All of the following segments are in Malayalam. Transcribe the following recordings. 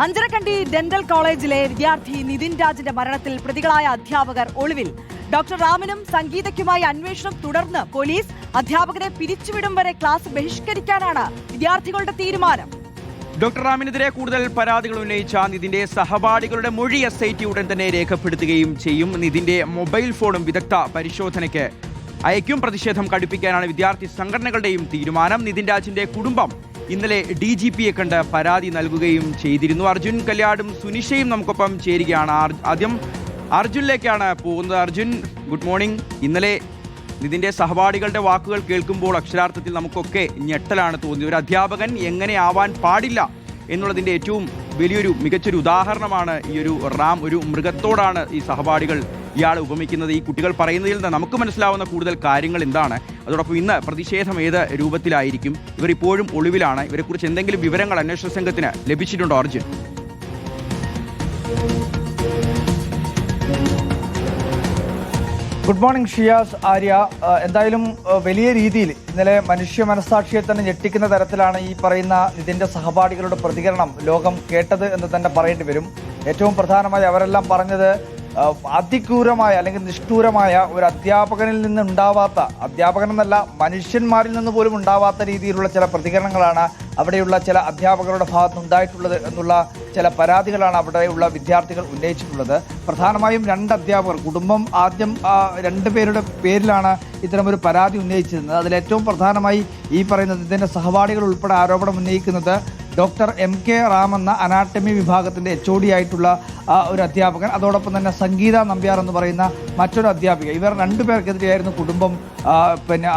അഞ്ചരക്കണ്ടി ഡെന്റൽ കോളേജിലെ വിദ്യാർത്ഥി നിതിൻ രാജിന്റെ മരണത്തിൽ പ്രതികളായ അധ്യാപകർ ഒളിവിൽ. ഡോക്ടർ റാമിനും സംഗീതയ്ക്കുമായി അന്വേഷണം തുടർന്ന് പോലീസ് അധ്യാപകരെ പിരിച്ചുവിടും വരെ ക്ലാസ് ബഹിഷ്കരിക്കാനാണ് വിദ്യാർത്ഥികളുടെ തീരുമാനം. ഡോക്ടർ റാമിനെതിരെ കൂടുതൽ പരാതികൾ ഉന്നയിച്ച നിതിന്റെ സഹപാഠികളുടെ മൊഴി SIT ഉടൻ തന്നെ രേഖപ്പെടുത്തുകയും ചെയ്യും. നിതിന്റെ മൊബൈൽ ഫോണും വിദഗ്ധ പരിശോധനയ്ക്ക് അയക്കും. പ്രതിഷേധം കടുപ്പിക്കാനാണ് വിദ്യാർത്ഥി സംഘടനകളുടെയും തീരുമാനം. നിതിൻ രാജിന്റെ കുടുംബം ഇന്നലെ DGPയെ കണ്ട് പരാതി നൽകുകയും ചെയ്തിരുന്നു. അർജുൻ കല്യാടും സുനിഷയും നമുക്കൊപ്പം ചേരുകയാണ്. ആദ്യം അർജുനിലേക്കാണ് പോകുന്നത്. Arjun, good morning. ഇന്നലെ നിതിന്റെ സഹപാഠികളുടെ വാക്കുകൾ കേൾക്കുമ്പോൾ അക്ഷരാർത്ഥത്തിൽ നമുക്കൊക്കെ ഞെട്ടലാണ് തോന്നിയത്. ഒരു അധ്യാപകൻ എങ്ങനെ ആവാൻ പാടില്ല എന്നുള്ളതിൻ്റെ ഏറ്റവും വലിയൊരു മികച്ചൊരു ഉദാഹരണമാണ് ഈ ഒരു റാം. ഒരു മൃഗത്തോടാണ് ഈ സഹപാഠികൾ ഇയാളെ ഉപമിക്കുന്നത്. ഈ കുട്ടികൾ പറയുന്നതിൽ നിന്ന് നമുക്ക് മനസ്സിലാവുന്ന കൂടുതൽ കാര്യങ്ങൾ എന്താണ്? അതോടൊപ്പം ഇന്ന് പ്രതിഷേധം ഏത് രൂപത്തിലായിരിക്കും? ഇവർ ഇപ്പോഴും ഒളിവിലാണ്. ഇവരെക്കുറിച്ച് എന്തെങ്കിലും വിവരങ്ങൾ അന്വേഷണ സംഘത്തിന് ലഭിച്ചിട്ടുണ്ടോ അർജുൻ? Good morning Shiyas, Arya. എന്തായാലും വലിയ രീതിയിൽ ഇന്നലെ മനുഷ്യ മനസ്സാക്ഷിയെ തന്നെ ഞെട്ടിക്കുന്ന തരത്തിലാണ് ഈ പറയുന്ന ഇതിൻ്റെ സഹപാഠികളുടെ പ്രതികരണം ലോകം കേട്ടത് എന്ന് തന്നെ പറയേണ്ടി വരും. ഏറ്റവും പ്രധാനമായി അവരെല്ലാം പറഞ്ഞത് അതിക്രൂരമായ അല്ലെങ്കിൽ നിഷ്ഠൂരമായ ഒരു അധ്യാപകനിൽ നിന്ന് ഉണ്ടാവാത്ത, അധ്യാപകനെന്നല്ല മനുഷ്യന്മാരിൽ നിന്ന് പോലും ഉണ്ടാവാത്ത രീതിയിലുള്ള ചില പ്രതികരണങ്ങളാണ് അവിടെയുള്ള ചില അധ്യാപകരുടെ ഭാഗത്തുനിന്നുണ്ടായിട്ടുള്ളത് എന്നുള്ള ചില പരാതികളാണ് അവിടെയുള്ള വിദ്യാർത്ഥികൾ ഉന്നയിച്ചിട്ടുള്ളത്. പ്രധാനമായും 2 അധ്യാപകർ, കുടുംബം ആദ്യം 2 പേരുടെ പേരിലാണ് ഇത്തരമൊരു പരാതി ഉന്നയിച്ചിരുന്നത്. അതിലേറ്റവും പ്രധാനമായി ഈ പറയുന്നത് ഇതിൻ്റെ സഹപാഠികൾ ഉൾപ്പെടെ ആരോപണം ഉന്നയിക്കുന്നത് ഡോക്ടർ MK റാം എന്ന അനാട്ടമി വിഭാഗത്തിൻ്റെ HOD ആയിട്ടുള്ള ഒരു അധ്യാപകൻ, അതോടൊപ്പം തന്നെ സംഗീത നമ്പ്യാർ എന്ന് പറയുന്ന മറ്റൊരു അധ്യാപിക, ഇവർ 2 പേർക്കെതിരെയായിരുന്നു കുടുംബം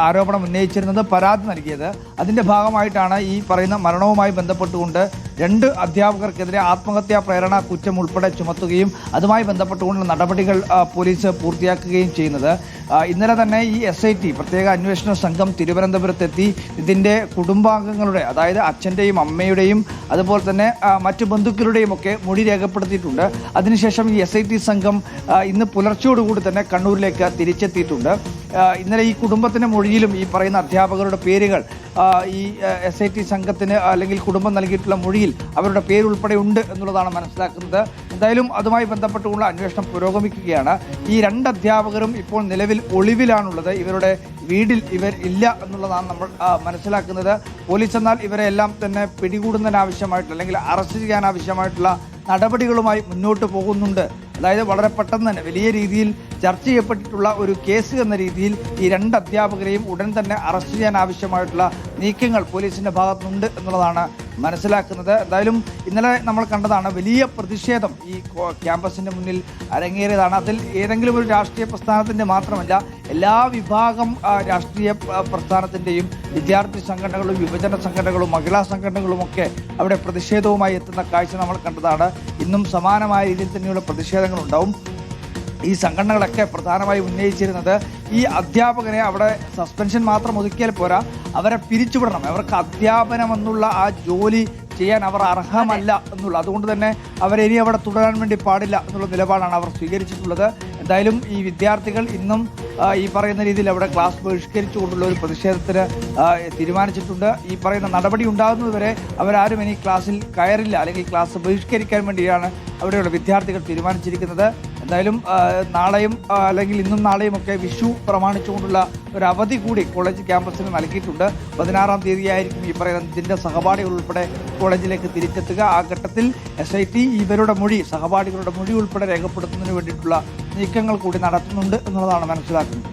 ആരോപണം ഉന്നയിച്ചിരുന്നത്, പരാതി നൽകിയത്. അതിൻ്റെ ഭാഗമായിട്ടാണ് ഈ പറയുന്ന മരണവുമായി ബന്ധപ്പെട്ടുകൊണ്ട് 2 അധ്യാപകർക്കെതിരെ ആത്മഹത്യാ പ്രേരണ കുറ്റം ഉൾപ്പെടെ ചുമത്തുകയും അതുമായി ബന്ധപ്പെട്ടുകൊണ്ടുള്ള നടപടികൾ പോലീസ് പൂർത്തിയാക്കുകയും ചെയ്യുന്നത്. ഇന്നലെ തന്നെ ഈ SIT പ്രത്യേക അന്വേഷണ സംഘം തിരുവനന്തപുരത്തെത്തി ഇതിൻ്റെ കുടുംബാംഗങ്ങളുടെ, അതായത് അച്ഛൻ്റെയും അമ്മയുടെയും അതുപോലെ തന്നെ മറ്റു ബന്ധുക്കളുടെയും ഒക്കെ മൊഴി രേഖപ്പെടുത്തിയിട്ടുണ്ട്. അതിനുശേഷം ഈ SIT സംഘം ഇന്ന് പുലർച്ചയോടുകൂടി തന്നെ കണ്ണൂരിലേക്ക് തിരിച്ചെത്തിയിട്ടുണ്ട്. ഇന്നലെ ഈ കുടുംബത്തിൻ്റെ മൊഴിയിലും ഈ പറയുന്ന അധ്യാപകരുടെ പേരുകൾ ഈ SIT സംഘത്തിന് അല്ലെങ്കിൽ കുടുംബം നൽകിയിട്ടുള്ള മൊഴിയിൽ അവരുടെ പേരുൾപ്പെടെ ഉണ്ട് എന്നുള്ളതാണ് മനസ്സിലാക്കുന്നത്. എന്തായാലും അതുമായി ബന്ധപ്പെട്ടുള്ള അന്വേഷണം പുരോഗമിക്കുകയാണ്. ഈ 2 അധ്യാപകരും ഇപ്പോൾ നിലവിൽ ഒളിവിലാണുള്ളത്. ഇവരുടെ വീട്ടിൽ ഇവർ ഇല്ല എന്നുള്ളതാണ് നമ്മൾ മനസ്സിലാക്കുന്നത്. പോലീസ് എന്നാൽ ഇവരെ എല്ലാം തന്നെ പിടികൂടുന്നതിനാവശ്യമായിട്ടുള്ള അല്ലെങ്കിൽ അറസ്റ്റ് ചെയ്യാനാവശ്യമായിട്ടുള്ള നടപടികളുമായി മുന്നോട്ട് പോകുന്നുണ്ട്. അതായത് വളരെ പെട്ടെന്ന് തന്നെ വലിയ രീതിയിൽ ചർച്ച ചെയ്യപ്പെട്ടിട്ടുള്ള ഒരു കേസ് എന്ന രീതിയിൽ ഈ 2 അധ്യാപകരെയും ഉടൻ തന്നെ അറസ്റ്റ് ചെയ്യാൻ ആവശ്യമായിട്ടുള്ള നീക്കങ്ങൾ പോലീസിന്റെ ഭാഗത്തുനിന്നുണ്ട് എന്നുള്ളതാണ് മനസ്സിലാക്കുന്നത്. എന്തായാലും ഇന്നലെ നമ്മൾ കണ്ടതാണ് വലിയ പ്രതിഷേധം ഈ ക്യാമ്പസിന്റെ മുന്നിൽ അരങ്ങേറിയതാണ്. അതിൽ ഏതെങ്കിലും ഒരു രാഷ്ട്രീയ പ്രസ്ഥാനത്തിന്റെ മാത്രമല്ല, എല്ലാ വിഭാഗം രാഷ്ട്രീയ പ്രസ്ഥാനത്തിന്റെയും വിദ്യാർത്ഥി സംഘടനകളും യുവജന സംഘടനകളും മഹിളാ സംഘടനകളും ഒക്കെ അവിടെ പ്രതിഷേധവുമായി എത്തുന്ന കാഴ്ച നമ്മൾ കണ്ടതാണ്. ഇന്നും സമാനമായ രീതിയിൽ തന്നെയുള്ള പ്രതിഷേധങ്ങൾ ഉണ്ടാവും. ഈ സംഘടനകളൊക്കെ പ്രധാനമായി ഉന്നയിച്ചിരുന്നത് ഈ അധ്യാപകനെ അവിടെ സസ്പെൻഷൻ മാത്രം ഒതുക്കിയാൽ പോരാ, അവരെ പിരിച്ചുവിടണം, അവർക്ക് അധ്യാപനം എന്നുള്ള ആ ജോലി ചെയ്യാൻ അവർ അർഹമല്ല എന്നുള്ള, അതുകൊണ്ട് തന്നെ അവരെ ഇനി അവിടെ തുടരാൻ വേണ്ടി പാടില്ല എന്നുള്ള നിലപാടാണ് അവർ സ്വീകരിച്ചിട്ടുള്ളത്. എന്തായാലും ഈ വിദ്യാർത്ഥികൾ ഇന്നും ഈ പറയുന്ന രീതിയിൽ അവിടെ ക്ലാസ് ബഹിഷ്കരിച്ചുകൊണ്ടുള്ള ഒരു പ്രതിഷേധത്തിന് തീരുമാനിച്ചിട്ടുണ്ട്. ഈ പറയുന്ന നടപടി ഉണ്ടാകുന്നതുവരെ അവരാരും ഇനി ക്ലാസ്സിൽ കയറില്ല, അല്ലെങ്കിൽ ക്ലാസ് ബഹിഷ്കരിക്കാൻ വേണ്ടിയാണ് അവിടെയുള്ള വിദ്യാർത്ഥികൾ തീരുമാനിച്ചിരിക്കുന്നത്. എന്തായാലും നാളെയും അല്ലെങ്കിൽ ഇന്നും നാളെയും ഒക്കെ വിഷു പ്രമാണിച്ചുകൊണ്ടുള്ള ഒരു അവധി കൂടി കോളേജ് ക്യാമ്പസിന് നൽകിയിട്ടുണ്ട്. 16-ാം തീയതിയായിരിക്കും ഈ പറയുന്ന ഇതിൻ്റെ സഹപാഠികൾ ഉൾപ്പെടെ കോളേജിലേക്ക് തിരിച്ചെത്തുക. ആ ഘട്ടത്തിൽ SIT ഇവരുടെ മൊഴി, സഹപാഠികളുടെ മൊഴി ഉൾപ്പെടെ രേഖപ്പെടുത്തുന്നതിന് വേണ്ടിയിട്ടുള്ള നീക്കങ്ങൾ കൂടി നടത്തുന്നുണ്ട് എന്നുള്ളതാണ് മനസ്സിലാക്കുന്നത്.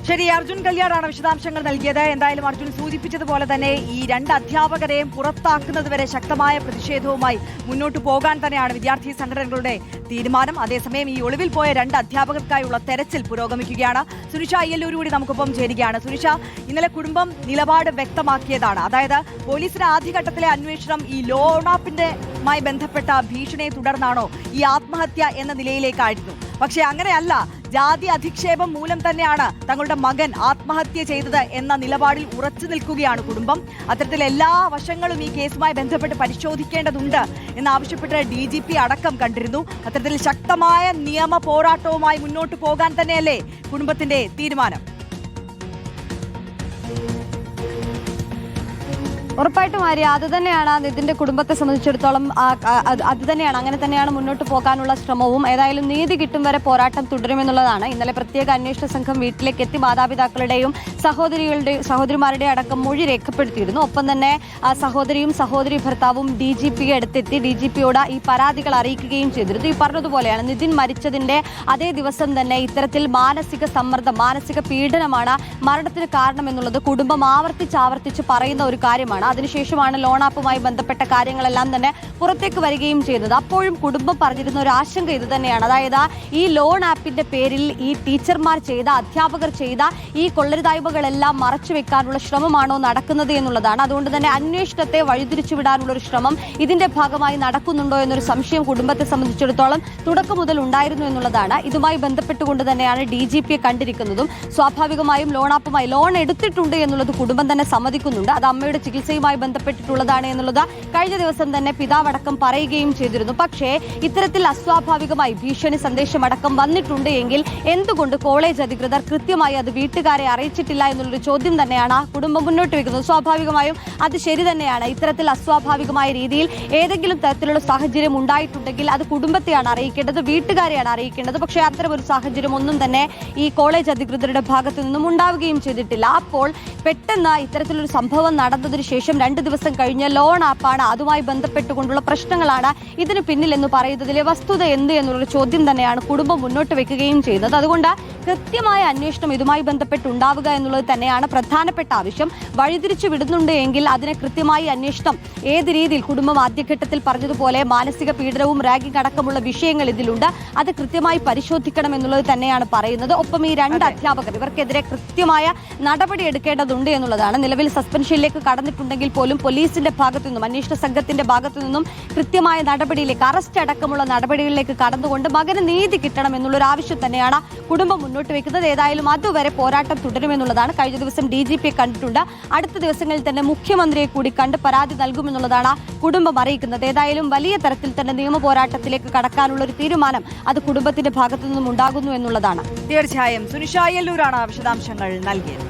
ശരി, അർജുൻ കല്യാടാണ് വിശദാംശങ്ങൾ നൽകിയത്. എന്തായാലും അർജുൻ സൂചിപ്പിച്ചതുപോലെ തന്നെ ഈ 2 അധ്യാപകരെയും പുറത്താക്കുന്നതുവരെ ശക്തമായ പ്രതിഷേധവുമായി മുന്നോട്ട് പോകാൻ തന്നെയാണ് വിദ്യാർത്ഥി സംഘടനകളുടെ തീരുമാനം. അതേസമയം ഈ ഒളിവിൽ പോയ 2 അധ്യാപകർക്കായുള്ള തെരച്ചിൽ പുരോഗമിക്കുകയാണ്. സുനിഷ അയ്യല്ലൂർ കൂടി നമുക്കൊപ്പം ചേരുകയാണ്. സുനിഷ, ഇന്നലെ കുടുംബം നിലപാട് വ്യക്തമാക്കിയതാണ്. അതായത് പോലീസിന്റെ ആദ്യഘട്ടത്തിലെ അന്വേഷണം ഈ ലോണാപ്പിന്റെമായി ബന്ധപ്പെട്ട ഭീഷണിയെ തുടർന്നാണോ ഈ ആത്മഹത്യ എന്ന നിലയിലേക്കായിരുന്നു. പക്ഷേ അങ്ങനെയല്ല, ജാതി അധിക്ഷേപം മൂലം തന്നെയാണ് തങ്ങളുടെ മകൻ ആത്മഹത്യ ചെയ്തത് എന്ന നിലപാടിൽ ഉറച്ചു നിൽക്കുകയാണ് കുടുംബം. അത്തരത്തിൽ എല്ലാ വശങ്ങളും ഈ കേസുമായി ബന്ധപ്പെട്ട് പരിശോധിക്കേണ്ടതുണ്ട് എന്നാവശ്യപ്പെട്ട് DGP അടക്കം കണ്ടിരുന്നു. അത്തരത്തിൽ ശക്തമായ നിയമ പോരാട്ടവുമായി മുന്നോട്ട് പോകാൻ തന്നെയല്ലേ കുടുംബത്തിന്റെ തീരുമാനം? ഉറപ്പായിട്ടും ആര്യ, അത് തന്നെയാണ് നിതിന്റെ കുടുംബത്തെ സംബന്ധിച്ചിടത്തോളം അത് തന്നെയാണ്, അങ്ങനെ തന്നെയാണ് മുന്നോട്ട് പോകാനുള്ള ശ്രമവും. ഏതായാലും നീതി കിട്ടും വരെ പോരാട്ടം തുടരുമെന്നുള്ളതാണ്. ഇന്നലെ പ്രത്യേക അന്വേഷണ സംഘം വീട്ടിലേക്ക് എത്തി മാതാപിതാക്കളുടെയും സഹോദരിമാരുടെയും അടക്കം മൊഴി രേഖപ്പെടുത്തിയിരുന്നു. ഒപ്പം തന്നെ സഹോദരി ഭർത്താവും DGPയെ അടുത്തെത്തി DGPയോട് ഈ പരാതികൾ അറിയിക്കുകയും ചെയ്തിരുന്നു. ഈ പറഞ്ഞതുപോലെയാണ് നിതിൻ മരിച്ചതിന്റെ അതേ ദിവസം തന്നെ ഇത്തരത്തിൽ മാനസിക സമ്മർദ്ദം, മാനസിക പീഡനമാണ് മരണത്തിന് കാരണമെന്നുള്ളത് കുടുംബം ആവർത്തിച്ച് പറയുന്ന ഒരു കാര്യമാണ്. അതിനുശേഷമാണ് ലോൺ ആപ്പുമായി ബന്ധപ്പെട്ട കാര്യങ്ങളെല്ലാം തന്നെ പുറത്തേക്ക് വരികയും ചെയ്തത്. അപ്പോഴും കുടുംബം പറഞ്ഞിരുന്ന ഒരു ആശങ്ക ഇത് തന്നെയാണ്. അതായത് ഈ ലോൺ ആപ്പിന്റെ പേരിൽ ഈ ടീച്ചർമാർ ചെയ്ത, അധ്യാപകർ ചെയ്ത ഈ കൊള്ളരുതായ്മകളെല്ലാം മറച്ചു വെക്കാനുള്ള ശ്രമമാണോ നടക്കുന്നത് എന്നുള്ളതാണ്. അതുകൊണ്ട് തന്നെ അന്വേഷണത്തെ വഴിതിരിച്ചു വിടാനുള്ള ഒരു ശ്രമം ഇതിന്റെ ഭാഗമായി നടക്കുന്നുണ്ടോ എന്നൊരു സംശയം കുടുംബത്തെ സംബന്ധിച്ചിടത്തോളം തുടക്കം മുതൽ ഉണ്ടായിരുന്നു എന്നുള്ളതാണ്. ഇതുമായി ബന്ധപ്പെട്ടുകൊണ്ട് തന്നെയാണ് DGPയെ കണ്ടിരിക്കുന്നതും. സ്വാഭാവികമായും ലോൺ ആപ്പുമായി ലോൺ എടുത്തിട്ടുണ്ട് എന്നുള്ളത് കുടുംബം തന്നെ സമ്മതിക്കുന്നുണ്ട്. അത് അമ്മയുടെ ചികിത്സയുമായി ബന്ധപ്പെട്ടിട്ടുള്ളതാണ് എന്നുള്ളത് കഴിഞ്ഞ ദിവസം തന്നെ പിതാവടക്കം പറയുകയും ചെയ്തിരുന്നു. പക്ഷേ ഇത്തരത്തിൽ അസ്വാഭാവികമായി ഭീഷണി സന്ദേശമടക്കം വന്നിട്ടുണ്ട് എങ്കിൽ എന്തുകൊണ്ട് കോളേജ് അധികൃതർ കൃത്യമായി അത് വീട്ടുകാരെ അറിയിച്ചിട്ടില്ല എന്നുള്ളൊരു ചോദ്യം തന്നെയാണ് കുടുംബം മുന്നോട്ട് വയ്ക്കുന്നത്. സ്വാഭാവികമായും അത് ശരി തന്നെയാണ്. ഇത്തരത്തിൽ അസ്വാഭാവികമായ രീതിയിൽ ഏതെങ്കിലും തരത്തിലുള്ള സാഹചര്യം ഉണ്ടായിട്ടുണ്ടെങ്കിൽ അത് കുടുംബത്തെയാണ് അറിയിക്കേണ്ടത്, വീട്ടുകാരെയാണ് അറിയിക്കേണ്ടത്. പക്ഷേ അത്തരം ഒരു സാഹചര്യം ഒന്നും തന്നെ ഈ കോളേജ് അധികൃതരുടെ ഭാഗത്തു നിന്നും ഉണ്ടാവുകയും ചെയ്തിട്ടില്ല. അപ്പോൾ പെട്ടെന്ന് ഇത്തരത്തിലൊരു സംഭവം നടന്നതിന് ശേഷം 2 ദിവസം കഴിഞ്ഞ് ലോൺ ആപ്പാണ്, അതുമായി ബന്ധപ്പെട്ടുകൊണ്ടുള്ള പ്രശ്നങ്ങളാണ് ഇതിന് പിന്നിൽ എന്ന് പറയുന്നതിലെ വസ്തുത എന്ത് എന്നുള്ളൊരു ചോദ്യം തന്നെയാണ് കുടുംബം മുന്നോട്ട് വെക്കുകയും ചെയ്യുന്നത്. അതുകൊണ്ട് കൃത്യമായ അന്വേഷണം ഇതുമായി ബന്ധപ്പെട്ടുണ്ടാവുക എന്നുള്ളത് തന്നെയാണ് പ്രധാനപ്പെട്ട ആവശ്യം. വഴിതിരിച്ചു വിടുന്നുണ്ട് എങ്കിൽ അതിനെ കൃത്യമായി അന്വേഷണം ഏത് രീതിയിൽ, കുടുംബം ആദ്യഘട്ടത്തിൽ പറഞ്ഞതുപോലെ മാനസിക പീഡനവും റാഗിംഗ് അടക്കമുള്ള വിഷയങ്ങൾ ഇതിലുണ്ട്, അത് കൃത്യമായി പരിശോധിക്കണം എന്നുള്ളത് തന്നെയാണ് പറയുന്നത്. ഒപ്പം ഈ 2 അധ്യാപകർ, ഇവർക്കെതിരെ കൃത്യമായ നടപടി എടുക്കേണ്ടതുണ്ട് എന്നുള്ളതാണ്. നിലവിൽ സസ്പെൻഷനിലേക്ക് കടന്നിട്ടുണ്ടെങ്കിൽ പോലും പോലീസിന്റെ ഭാഗത്തു നിന്നും, അന്വേഷണ സംഘത്തിന്റെ ഭാഗത്തു നിന്നും കൃത്യമായ നടപടിയിലേക്ക്, അറസ്റ്റ് അടക്കമുള്ള നടപടികളിലേക്ക് കടന്നുകൊണ്ട് മകന് നീതി കിട്ടണം എന്നുള്ളൊരു ആവശ്യം തന്നെയാണ് കുടുംബം മുന്നോട്ട് വെക്കുന്നത്. ഏതായാലും അതുവരെ പോരാട്ടം തുടരുമെന്നുള്ളതാണ്. കഴിഞ്ഞ ദിവസം DGPയെ കണ്ടിട്ടുണ്ട്. അടുത്ത ദിവസങ്ങളിൽ തന്നെ മുഖ്യമന്ത്രിയെ കൂടി കണ്ട് പരാതി നൽകുമെന്നുള്ളതാണ് കുടുംബം അറിയിക്കുന്നത്. ഏതായാലും വലിയ തരത്തിൽ തന്നെ നിയമ പോരാട്ടത്തിലേക്ക് കടക്കാനുള്ള ഒരു തീരുമാനം അത് കുടുംബത്തിന്റെ ഭാഗത്തു നിന്നും ഉണ്ടാകുന്നു എന്നുള്ളതാണ്. തീർച്ചയായും സുനിഷ അയ്യല്ലൂരാണ് വിശദാംശങ്ങൾ നൽകിയത്.